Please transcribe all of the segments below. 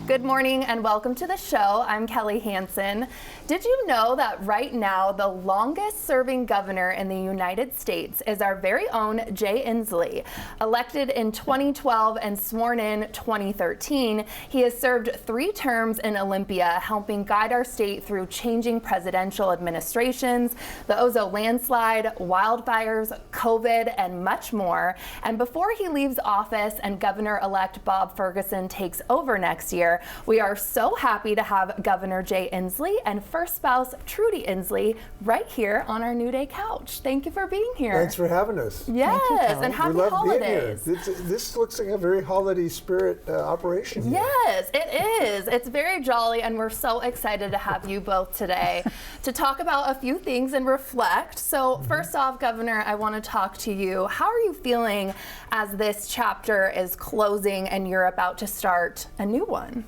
Good morning and welcome to the show. I'm Kelly Hansen. Did you know that right now the longest serving governor in the United States is our very own Jay Inslee? Elected in 2012 and sworn in 2013, he has served 3 terms in Olympia, helping guide our state through changing presidential administrations, the Ozo landslide, wildfires, COVID, and much more. And before he leaves office and Governor-elect Bob Ferguson takes over next year, we are so happy to have Governor Jay Inslee and first spouse Trudy Inslee right here on our New Day couch. Thank you for being here. Thanks for having us. Yes, and happy we love holidays. Being here. This looks like a very holiday spirit operation here. Yes, it is. It's very jolly, and we're so excited to have you both today to talk about a few things and reflect. So first off, Governor, I want to talk to you. How are you feeling as this chapter is closing and you're about to start a new one?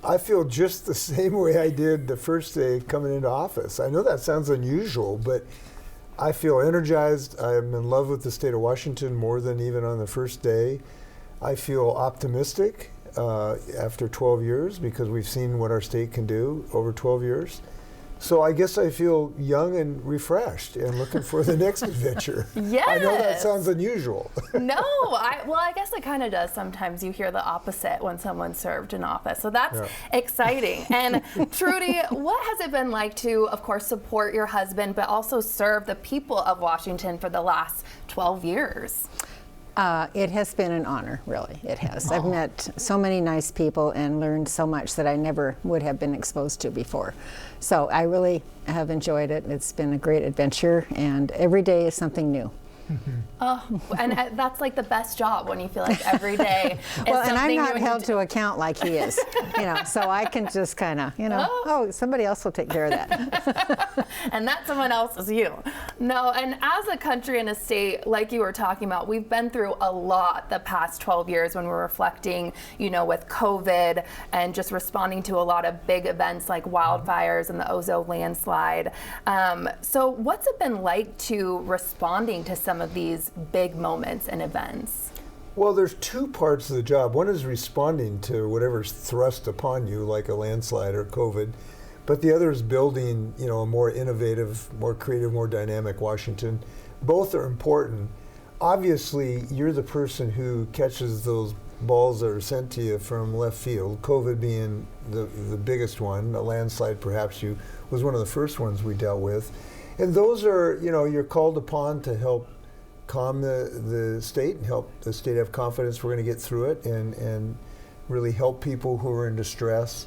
I feel just the same way I did the first day coming into office. I know that sounds unusual, but I feel energized. I'm in love with the state of Washington more than even on the first day. I feel optimistic after 12 years because we've seen what our state can do over 12 years. So I guess I feel young and refreshed and looking for the next adventure. Yes. I know that sounds unusual. No, I guess it kind of does. Sometimes you hear the opposite when someone served in office. So that's exciting. And Trudy, what has it been like to, of course, support your husband, but also serve the people of Washington for the last 12 years? It has been an honor, really. It has. I've met so many nice people and learned so much that I never would have been exposed to before. So I really have enjoyed it. It's been a great adventure, and every day is something new. Oh, and that's like the best job when you feel like every day is well, and I'm something not new held to account like he is, so I can just kind of, somebody else will take care of that. And that someone else is you. No, and as a country and a state, like you were talking about, we've been through a lot the past 12 years when we're reflecting, with COVID and just responding to a lot of big events like wildfires and the Ozo landslide. So what's it been like to responding to some of these big moments and events? Well, there's 2 parts of the job. One is responding to whatever's thrust upon you, like a landslide or COVID, but the other is building, a more innovative, more creative, more dynamic Washington. Both are important. Obviously, you're the person who catches those balls that are sent to you from left field, COVID being the biggest one. A landslide, perhaps, was one of the first ones we dealt with. And those are, you're called upon to help calm the state and help the state have confidence we're going to get through it and really help people who are in distress.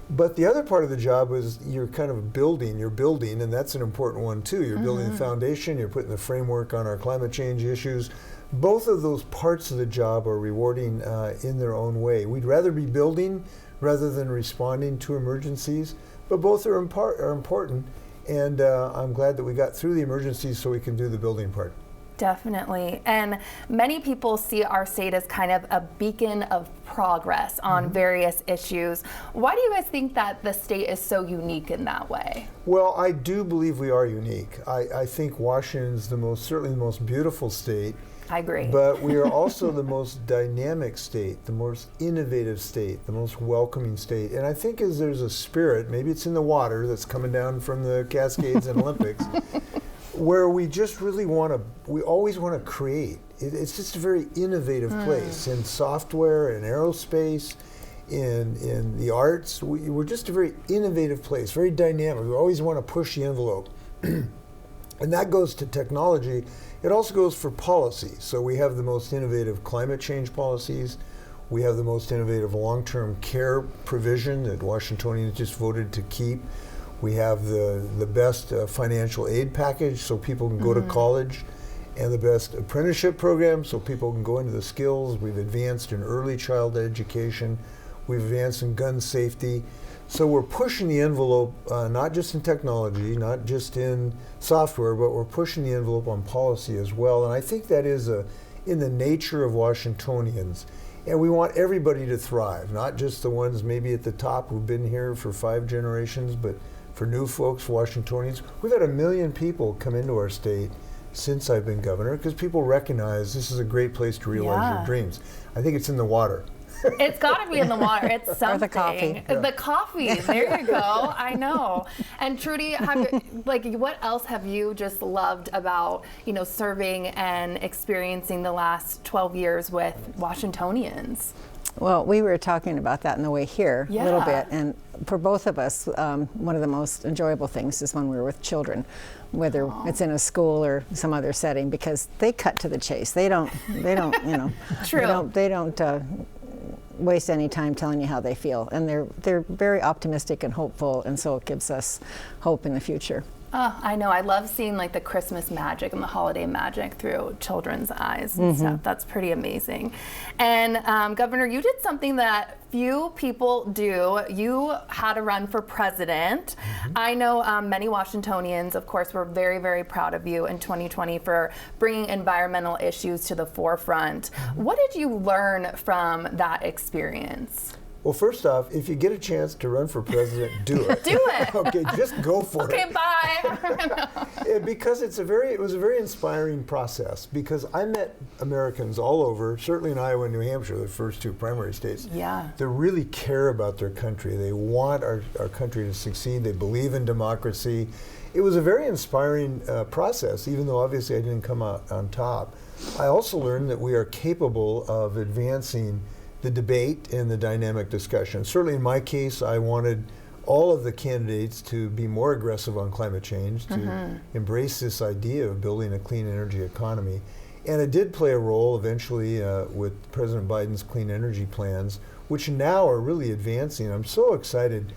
But the other part of the job is you're building, and that's an important one too. You're building the foundation, you're putting the framework on our climate change issues. Both of those parts of the job are rewarding in their own way. We'd rather be building rather than responding to emergencies, but both are important. And I'm glad that we got through the emergencies so we can do the building part. Definitely. And many people see our state as kind of a beacon of progress on various issues. Why do you guys think that the state is so unique in that way? Well, I do believe we are unique. I think Washington's certainly the most beautiful state. I agree. But we are also the most dynamic state, the most innovative state, the most welcoming state. And I think as there's a spirit, maybe it's in the water that's coming down from the Cascades and Olympics, where we just really we always want to create. It's just a very innovative place in software, in aerospace, in the arts. We're just a very innovative place, very dynamic. We always want to push the envelope. And that goes to technology. It also goes for policy. So we have the most innovative climate change policies. We have the most innovative long-term care provision that Washingtonians just voted to keep. We have the best financial aid package so people can go to college, and the best apprenticeship program so people can go into the skills. We've advanced in early childhood education. We've advanced in gun safety. So we're pushing the envelope, not just in technology, not just in software, but we're pushing the envelope on policy as well. And I think that is in the nature of Washingtonians. And we want everybody to thrive, not just the ones maybe at the top who've been here for 5 generations, but for new folks, Washingtonians. We've had 1 million people come into our state since I've been governor because people recognize this is a great place to realize your dreams. I think it's in the water. It's got to be in the water. It's something. Or the coffee. Yeah. The coffee. There you go. I know. And Trudy, what else have you just loved about, serving and experiencing the last 12 years with Washingtonians? Well, we were talking about that on the way here a little Yeah. bit, and for both of us, one of the most enjoyable things is when we were with children, whether it's in a school or some other setting, because they cut to the chase. They don't, True. They don't waste any time telling you how they feel, and they're very optimistic and hopeful, and so it gives us hope in the future. Oh, I know. I love seeing the Christmas magic and the holiday magic through children's eyes and stuff. That's pretty amazing. And Governor, you did something that few people do. You had to run for president. I know many Washingtonians, of course, were very, very proud of you in 2020 for bringing environmental issues to the forefront. What did you learn from that experience? Well, first off, if you get a chance to run for president, do it. Do it. Okay, just go for it. Okay, bye. Because it was a very inspiring process, because I met Americans all over, certainly in Iowa and New Hampshire, the first two primary states, Yeah. that really care about their country. They want our country to succeed. They believe in democracy. It was a very inspiring process, even though obviously I didn't come out on top. I also learned that we are capable of advancing the debate and the dynamic discussion. Certainly in my case, I wanted all of the candidates to be more aggressive on climate change, to embrace this idea of building a clean energy economy. And it did play a role eventually with President Biden's clean energy plans, which now are really advancing. I'm so excited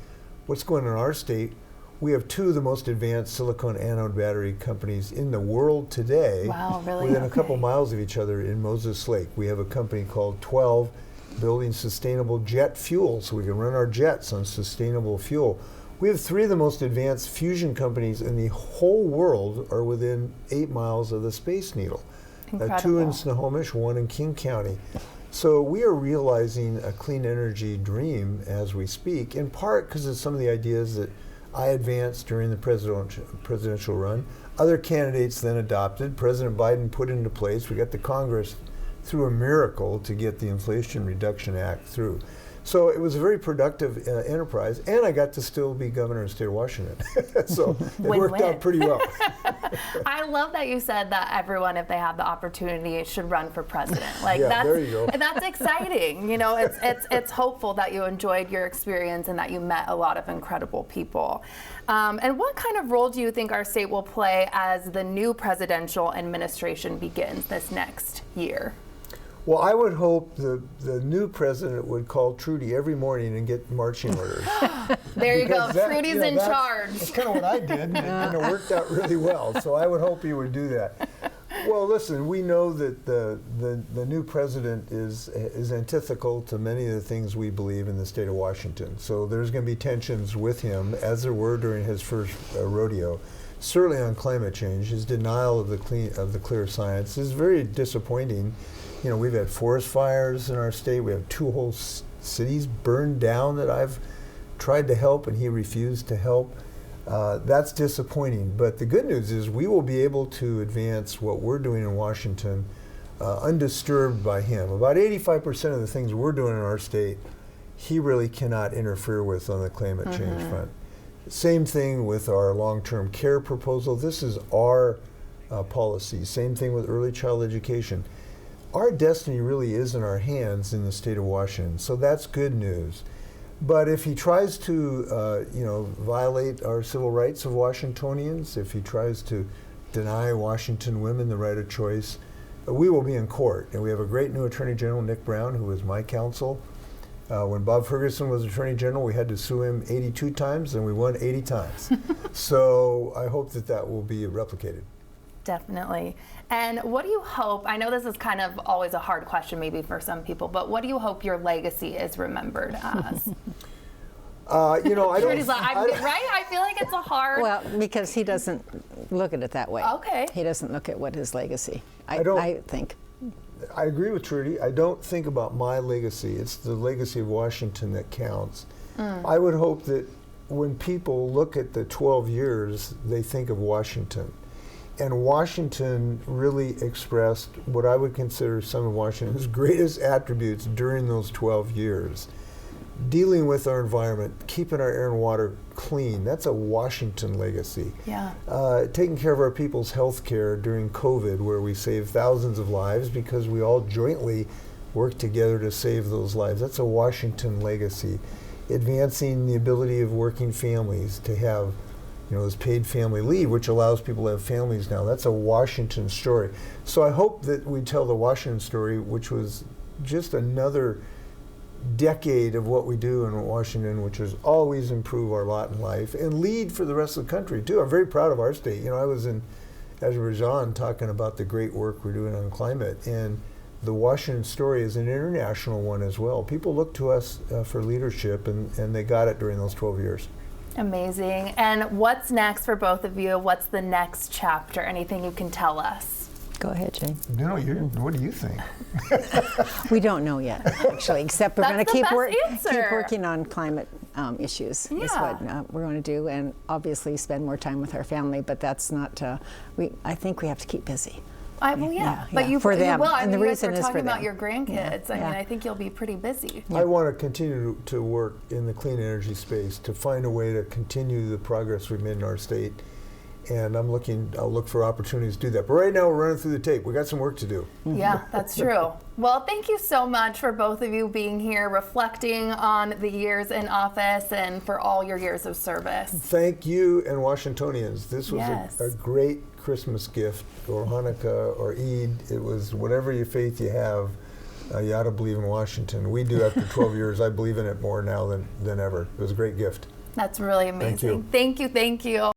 what's going on in our state. We have two of the most advanced silicon anode battery companies in the world today. Wow, really? Within a couple miles of each other in Moses Lake. We have a company called 12, building sustainable jet fuel, so we can run our jets on sustainable fuel. We have three of the most advanced fusion companies in the whole world are within 8 miles of the Space Needle. Two in Snohomish, one in King County. So we are realizing a clean energy dream as we speak, in part because of some of the ideas that I advanced during the presidential run. Other candidates then adopted. President Biden put into place. We got the Congress through a miracle to get the Inflation Reduction Act through. So it was a very productive enterprise, and I got to still be governor of the state of Washington. So it worked out pretty well. I love that you said that everyone, if they have the opportunity, should run for president. There you go. That's exciting. It's hopeful that you enjoyed your experience and that you met a lot of incredible people. And what kind of role do you think our state will play as the new presidential administration begins this next year? Well, I would hope the new president would call Trudy every morning and get marching orders. There you go. Trudy's in charge. That's kind of what I did, and it worked out really well. So I would hope he would do that. Well, listen, we know that the new president is antithetical to many of the things we believe in the state of Washington. So there's going to be tensions with him, as there were during his first rodeo. Certainly on climate change, his denial of the clear science is very disappointing. We've had forest fires in our state. We have two whole cities burned down that I've tried to help, and he refused to help. That's disappointing. But the good news is we will be able to advance what we're doing in Washington undisturbed by him. About 85% of the things we're doing in our state, he really cannot interfere with on the climate change front. Same thing with our long-term care proposal. This is our policy. Same thing with early child education. Our destiny really is in our hands in the state of Washington, so that's good news. But if he tries to, violate our civil rights of Washingtonians, if he tries to deny Washington women the right of choice, we will be in court. And we have a great new Attorney General, Nick Brown, who was my counsel. When Bob Ferguson was Attorney General, we had to sue him 82 times, and we won 80 times. So I hope that will be replicated. Definitely. And what do you hope, I know this is kind of always a hard question maybe for some people, but what do you hope your legacy is remembered as? I don't. Trudy's like, right? I feel like it's a hard. Well, because he doesn't look at it that way. Okay. He doesn't look at what his legacy. I think. I agree with Trudy. I don't think about my legacy. It's the legacy of Washington that counts. I would hope that when people look at the 12 years, they think of Washington. And Washington really expressed what I would consider some of Washington's greatest attributes during those 12 years. Dealing with our environment, keeping our air and water clean, that's a Washington legacy. Yeah. Taking care of our people's health care during COVID, where we saved thousands of lives because we all jointly worked together to save those lives. That's a Washington legacy. Advancing the ability of working families to have this paid family leave, which allows people to have families now. That's a Washington story. So I hope that we tell the Washington story, which was just another decade of what we do in Washington, which is always improve our lot in life and lead for the rest of the country too. I'm very proud of our state. I was in Azerbaijan talking about the great work we're doing on climate, and the Washington story is an international one as well. People look to us for leadership, and they got it during those 12 years. Amazing. And what's next for both of you? What's the next chapter? Anything you can tell us? Go ahead, Jay. What do you think? We don't know yet, actually, except we're going to keep answer. working on climate issues is what we're going to do, and obviously spend more time with our family, but that's not, I think we have to keep busy. But you for them. You will. And the reason is talking for them. about your grandkids. I mean, I think you'll be pretty busy. I want to continue to work in the clean energy space to find a way to continue the progress we've made in our state. And I'll look for opportunities to do that. But right now we're running through the tape. We got some work to do. Yeah, that's true. Well, thank you so much for both of you being here, reflecting on the years in office and for all your years of service. Thank you and Washingtonians. This was a great Christmas gift, or Hanukkah, or Eid. It was whatever your faith you have, you ought to believe in Washington. We do after 12 years. I believe in it more now than ever. It was a great gift. That's really amazing. Thank you. Thank you.